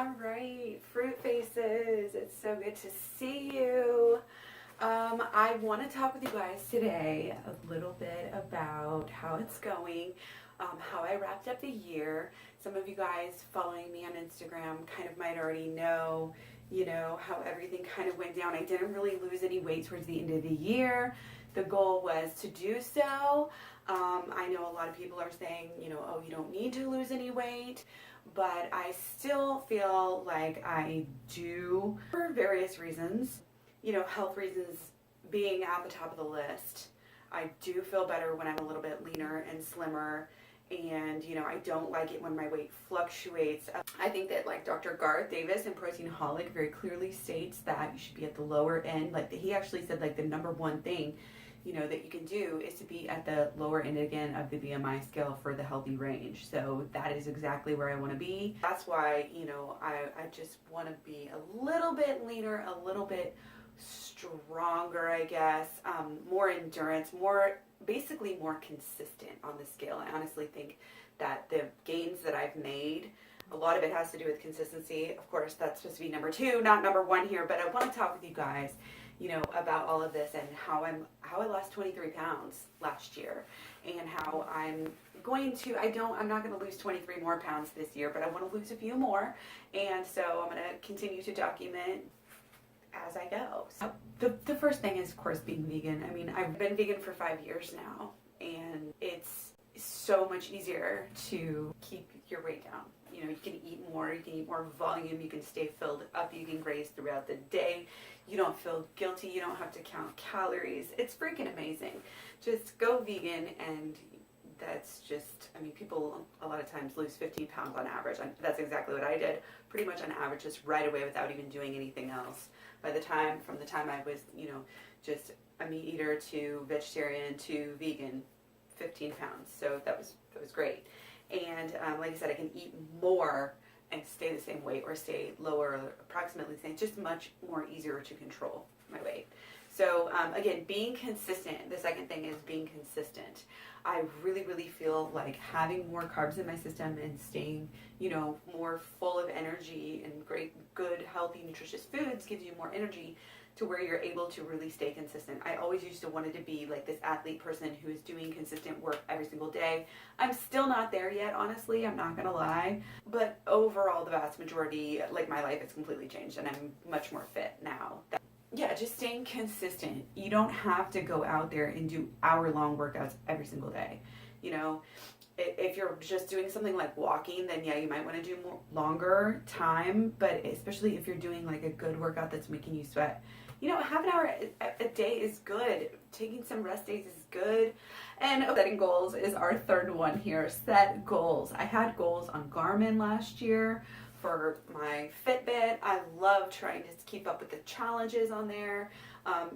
All right, fruit faces, it's so good to see you. I want to talk with you guys today a little bit about how it's going, how I wrapped up the year. Some of you guys following me on Instagram kind of might already know, how everything kind of went down. I didn't really lose any weight towards the end of the year. The goal was to do so. I know a lot of people are saying, oh, you don't need to lose any weight, but I still feel like I do for various reasons, health reasons being at the top of the list. I do feel better when I'm a little bit leaner and slimmer, and I don't like it when my weight fluctuates. I think that like Dr. Garth Davis in Proteinaholic very clearly states that you should be at the lower end. Like he actually said like the number one thing that you can do is to be at the lower end again of the BMI scale for the healthy range. So that is exactly where I want to be. That's why, I just want to be a little bit leaner, a little bit stronger, I guess, more endurance, basically more consistent on the scale. I honestly think that the gains that I've made, a lot of it has to do with consistency. Of course, that's supposed to be number two, not number one here, but I want to talk with you guys about all of this and how I lost 23 pounds last year, and how I'm not going to lose 23 more pounds this year, but I want to lose a few more, and so I'm going to continue to document as I go. So the first thing is, of course, being vegan. I mean, I've been vegan for 5 years now, and it's so much easier to keep your weight down. You can eat more volume, you can stay filled up, you can graze throughout the day, you don't feel guilty, you don't have to count calories. It's freaking amazing. Just go vegan, and that's just, people a lot of times lose 15 pounds on average. That's exactly what I did, pretty much on average, just right away without even doing anything else. From the time I was, just a meat eater to vegetarian to vegan, 15 pounds. So that was great. And like I said, I can eat more and stay the same weight, or stay lower, or approximately the same. Just much more easier to control my weight. So again, being consistent. The second thing is being consistent. I really, really feel like having more carbs in my system and staying, more full of energy and good, healthy, nutritious foods gives you more energy to where you're able to really stay consistent. I always used to wanted to be like this athlete person who is doing consistent work every single day. I'm still not there yet, honestly, I'm not gonna lie. But overall, the vast majority, like my life has completely changed, and I'm much more fit now. Yeah, just staying consistent. You don't have to go out there and do hour-long workouts every single day. If you're just doing something like walking, then yeah, you might want to do more longer time, but especially if you're doing like a good workout that's making you sweat, half an hour a day is good. Taking some rest days is good. And setting goals is our third one here. Set goals. I had goals on Garmin last year for my Fitbit. I love trying to keep up with the challenges on there,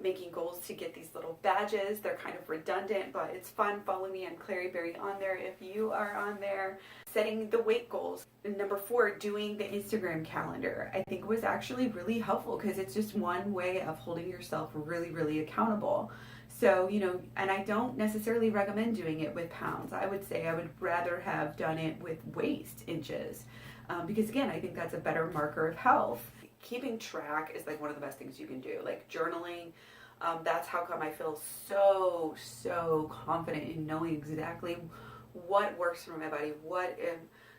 making goals to get these little badges. They're kind of redundant, but it's fun. Follow me on KlaireeBerry on there if you are on there. Setting the weight goals. And number 4, doing the Instagram calendar, I think was actually really helpful, because it's just one way of holding yourself really, really accountable. So, and I don't necessarily recommend doing it with pounds. I would say I would rather have done it with waist inches. Because again, I think that's a better marker of health. Keeping track is like one of the best things you can do. Like journaling, that's how come I feel so confident in knowing exactly what works for my body, what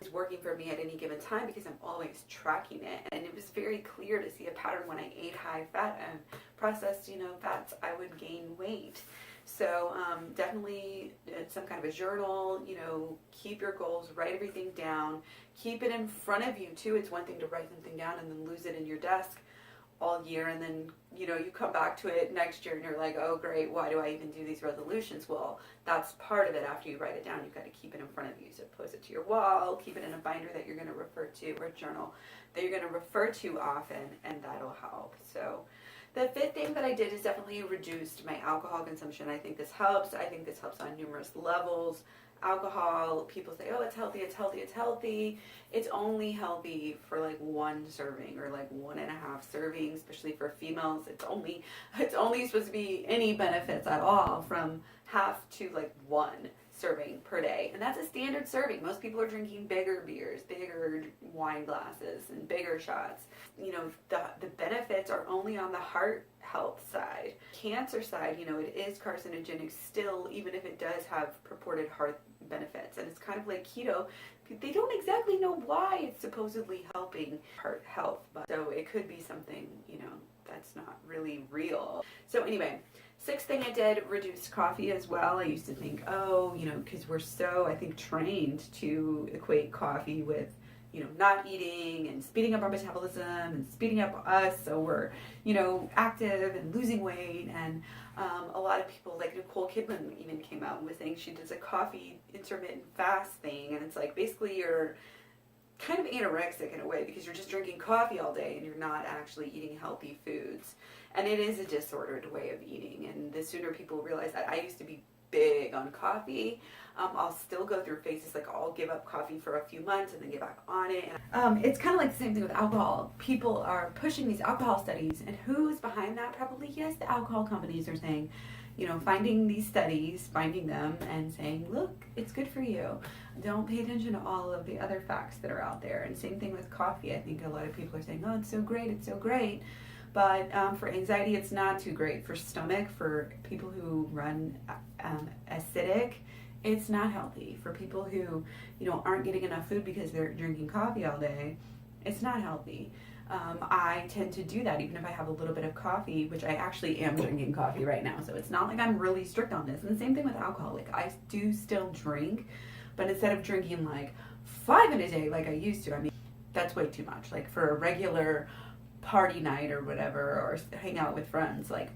is working for me at any given time, because I'm always tracking it. And it was very clear to see a pattern when I ate high fat and processed, fats, I would gain weight. So definitely some kind of a journal, keep your goals, write everything down, keep it in front of you too. It's one thing to write something down and then lose it in your desk all year, and then you come back to it next year and you're like, oh great, why do I even do these resolutions? Well, that's part of it. After you write it down, you've got to keep it in front of you. So post it to your wall, keep it in a binder that you're going to refer to, or a journal that you're going to refer to often, and that'll help. So the fifth thing that I did is definitely reduced my alcohol consumption. I think this helps. I think this helps on numerous levels. Alcohol, people say, oh, it's healthy, it's healthy, it's healthy. It's only healthy for like 1 serving or like 1.5 servings, especially for females. It's only supposed to be any benefits at all from half to like 1. serving per day, and that's a standard serving. Most people are drinking bigger beers, bigger wine glasses, and bigger shots. You know, the benefits are only on the heart health side. Cancer side, you know, it is carcinogenic still, even if it does have purported heart benefits. And it's kind of like keto. They don't exactly know why it's supposedly helping heart health, but so it could be something, you know, that's not really real. So anyway, sixth thing I did, reduce coffee as well. I used to think, oh, you know, because we're so, I think, trained to equate coffee with, you know, not eating and speeding up our metabolism and speeding up us, so we're, you know, active and losing weight. And a lot of people, like Nicole Kidman even came out and was saying she does a coffee intermittent fast thing, and it's like basically you're kind of anorexic in a way because you're just drinking coffee all day and you're not actually eating healthy foods. And it is a disordered way of eating, and the sooner people realize that. I used to be big on coffee. I'll still go through phases, like I'll give up coffee for a few months and then get back on it. It's kind of like the same thing with alcohol. People are pushing these alcohol studies, and who's behind that? Probably, yes, the alcohol companies are saying, you know, finding these studies, finding them and saying, look, it's good for you. Don't pay attention to all of the other facts that are out there. And same thing with coffee. I think a lot of people are saying, oh, it's so great, it's so great. But for anxiety, it's not too great. For stomach, for people who run acidic, it's not healthy. For people who, you know, aren't getting enough food because they're drinking coffee all day, it's not healthy. I tend to do that even if I have a little bit of coffee, which I actually am drinking coffee right now. So it's not like I'm really strict on this. And the same thing with alcohol. Like, I do still drink, but instead of drinking like 5 in a day like I used to, I mean, that's way too much. Like for a regular party night or whatever, or hang out with friends, like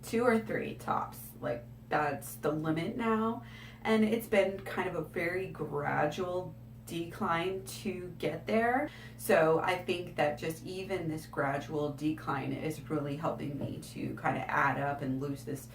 2 or 3 tops. Like, that's the limit now. And it's been kind of a very gradual decline to get there. So I think that just even this gradual decline is really helping me to kind of add up and lose this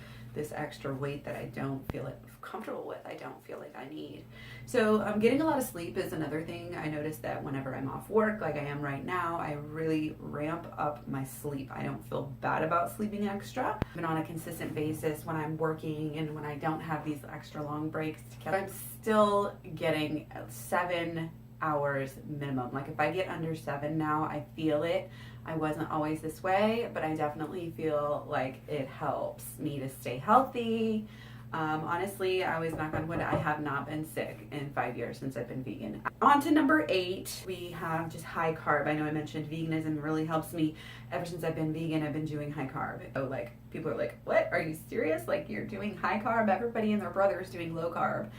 extra weight that I don't feel like comfortable with. I don't feel like I need. So getting a lot of sleep is another thing. I noticed that whenever I'm off work, like I am right now, I really ramp up my sleep. I don't feel bad about sleeping extra. Even on a consistent basis when I'm working and when I don't have these extra long breaks, I'm still getting 7 hours minimum. Like if I get under 7 now, I feel it. I wasn't always this way, but I definitely feel like it helps me to stay healthy. Honestly, I always knock on wood, I have not been sick in 5 years since I've been vegan. On to number 8, we have just high carb. I know I mentioned veganism really helps me. Ever since I've been vegan, I've been doing high carb. So like, people are like, what, are you serious? Like, you're doing high carb? Everybody and their brother is doing low carb.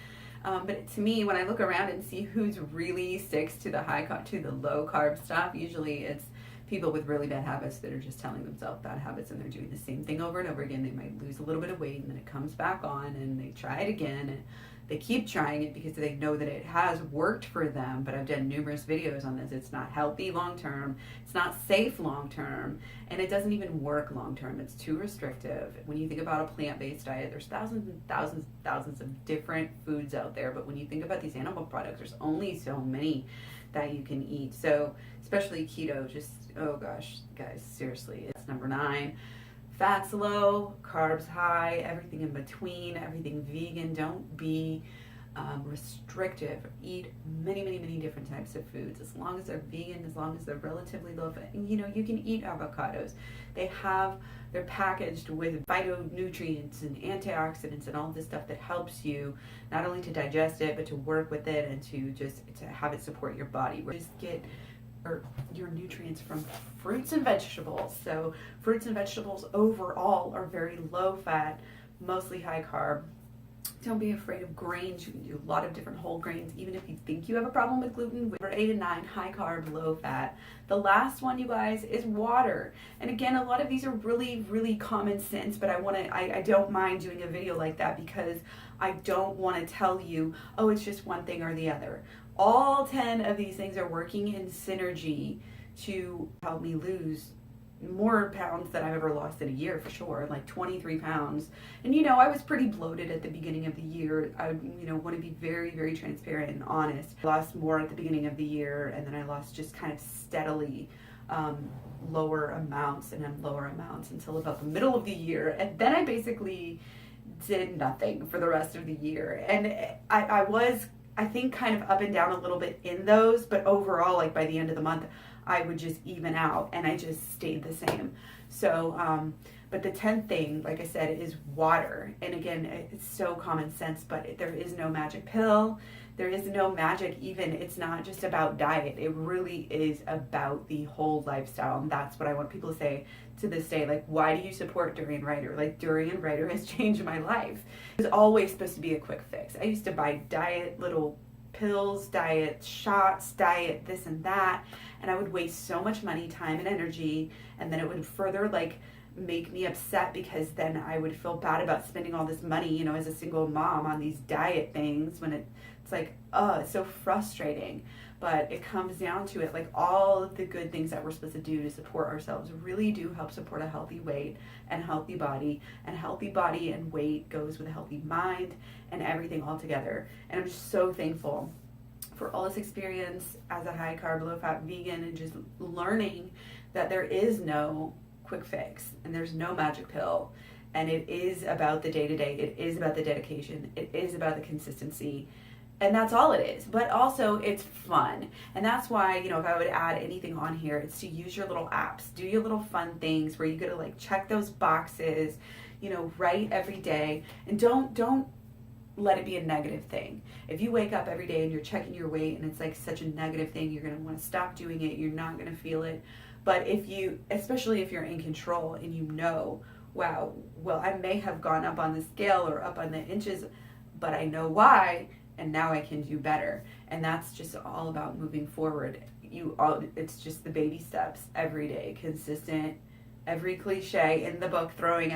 But to me, when I look around and see who's really sticks to the low carb stuff, usually it's people with really bad habits that are just telling themselves bad habits, and they're doing the same thing over and over again. They might lose a little bit of weight and then it comes back on, and they try it again, and they keep trying it because they know that it has worked for them. But I've done numerous videos on this. It's not healthy long term, it's not safe long term, and it doesn't even work long term. It's too restrictive. When you think about a plant-based diet, there's thousands and thousands and thousands of different foods out there, but when you think about these animal products, there's only so many that you can eat. So especially keto, just, oh gosh, guys, seriously. It's number 9. Fats low, carbs high, everything in between, everything vegan. Don't be restrictive. Eat many, many, many different types of foods. As long as they're vegan, as long as they're relatively low fat. You know, you can eat avocados. They're packaged with phytonutrients and antioxidants and all this stuff that helps you not only to digest it, but to work with it and to have it support your body. Just get your nutrients from fruits and vegetables. So fruits and vegetables overall are very low fat, mostly high carb. Don't be afraid of grains. You can do a lot of different whole grains, even if you think you have a problem with gluten. Number 8 and 9, high carb, low fat. The last one, you guys, is water. And again, a lot of these are really, really common sense, but I don't mind doing a video like that because I don't want to tell you, oh, it's just one thing or the other. All 10 of these things are working in synergy to help me lose more pounds than I've ever lost in a year, for sure, like 23 pounds. And you know, I was pretty bloated at the beginning of the year. I want to be very, very transparent and honest. I lost more at the beginning of the year, and then I lost just kind of steadily lower amounts and then lower amounts until about the middle of the year. And then I basically did nothing for the rest of the year. And I was, I think, kind of up and down a little bit in those, but overall, like by the end of the month, I would just even out and I just stayed the same. So, but the 10th thing, like I said, is water. And again, it's so common sense, but there is no magic pill. There is no magic even. It's not just about diet. It really is about the whole lifestyle. And that's what I want people to say to this day. Like, why do you support Durian Rider? Like, Durian Rider has changed my life. It was always supposed to be a quick fix. I used to buy diet little pills, diet shots, diet this and that. And I would waste so much money, time, and energy. And then it would further, like, make me upset because then I would feel bad about spending all this money, you know, as a single mom on these diet things when it's like, oh, it's so frustrating. But it comes down to it, like all of the good things that we're supposed to do to support ourselves really do help support a healthy weight and healthy body. And healthy body and weight goes with a healthy mind and everything all together. And I'm just so thankful for all this experience as a high carb, low fat vegan, and just learning that there is no quick fix and there's no magic pill, and it is about the day-to-day, it is about the dedication, it is about the consistency, and that's all it is. But also it's fun, and that's why, you know, if I would add anything on here, it's to use your little apps, do your little fun things where you get to like check those boxes, you know, write every day, and don't let it be a negative thing. If you wake up every day and you're checking your weight and it's like such a negative thing, you're going to want to stop doing it, you're not going to feel it. But if you, especially if you're in control and you know, wow, well, I may have gone up on the scale or up on the inches, but I know why, and now I can do better. And that's just all about moving forward. It's just the baby steps every day, consistent, every cliche in the book throwing